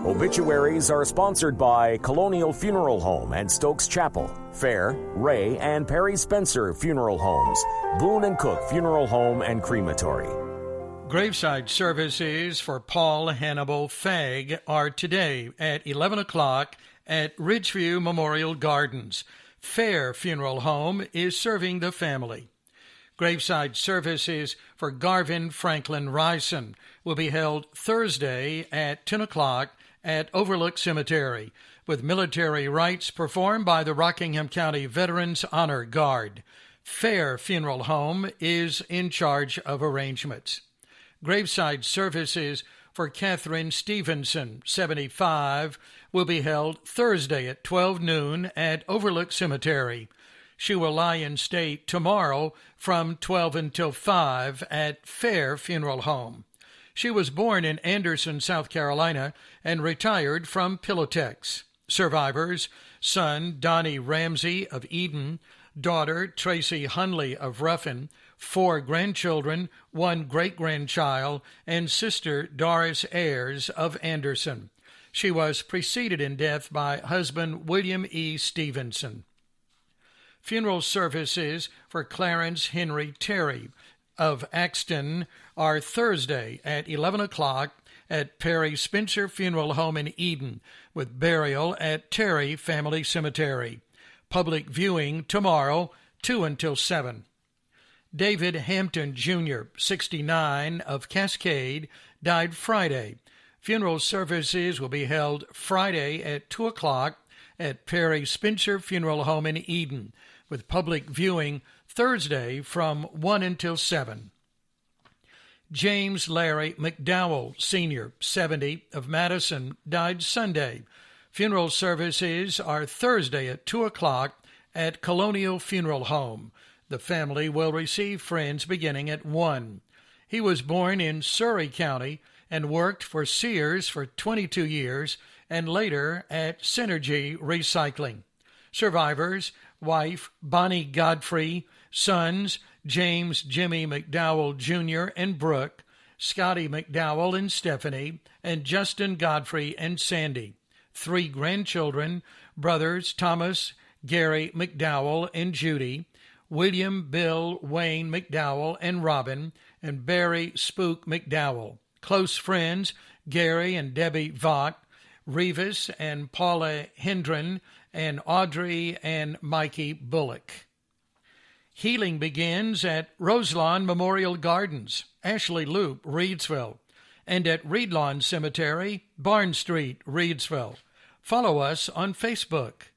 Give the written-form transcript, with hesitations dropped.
Obituaries are sponsored by Colonial Funeral Home and Stokes Chapel, Fair, Ray, and Perry Spencer Funeral Homes, Boone and Cook Funeral Home and Crematory. Graveside services for Paul Hannibal Fagg are today at 11 o'clock at Ridgeview Memorial Gardens. Fair Funeral Home is serving the family. Graveside services for Garvin Franklin Ryson will be held Thursday at 10 o'clock at Overlook Cemetery, with military rites performed by the Rockingham County Veterans Honor Guard. Fair Funeral Home is in charge of arrangements. Graveside services for Catherine Stevenson, 75, will be held Thursday at 12 noon at Overlook Cemetery. She will lie in state tomorrow from 12 until 5 at Fair Funeral Home. She was born in Anderson, South Carolina, and retired from Pilotex. Survivors: son Donnie Ramsey of Eden, daughter Tracy Hunley of Ruffin, 4 grandchildren, 1 great-grandchild, and sister Doris Ayers of Anderson. She was preceded in death by husband William E. Stevenson. Funeral services for Clarence Henry Terry of Axton are Thursday at 11 o'clock at Perry Spencer Funeral Home in Eden, with burial at Terry Family Cemetery. Public viewing tomorrow, 2 until 7. David Hampton, Jr., 69, of Cascade, died Friday. Funeral services will be held Friday at 2 o'clock at Perry Spencer Funeral Home in Eden, with public viewing Thursday from 1 until 7. James Larry McDowell, Sr., 70, of Madison, died Sunday. Funeral services are Thursday at 2 o'clock at Colonial Funeral Home. The family will receive friends beginning at 1. He was born in Surrey County and worked for Sears for 22 years and later at Synergy Recycling. Survivors: wife Bonnie Godfrey, sons James Jimmy McDowell Jr. and Brooke, Scotty McDowell and Stephanie, and Justin Godfrey and Sandy. 3 grandchildren: brothers Thomas Gary McDowell and Judy, William Bill Wayne McDowell and Robin, and Barry Spook McDowell. Close friends: Gary and Debbie Vaught, Revis and Paula Hendren, and Audrey and Mikey Bullock. Healing begins at Roselawn Memorial Gardens, Ashley Loop, Reidsville, and at Reedlawn Cemetery, Barn Street, Reidsville. Follow us on Facebook.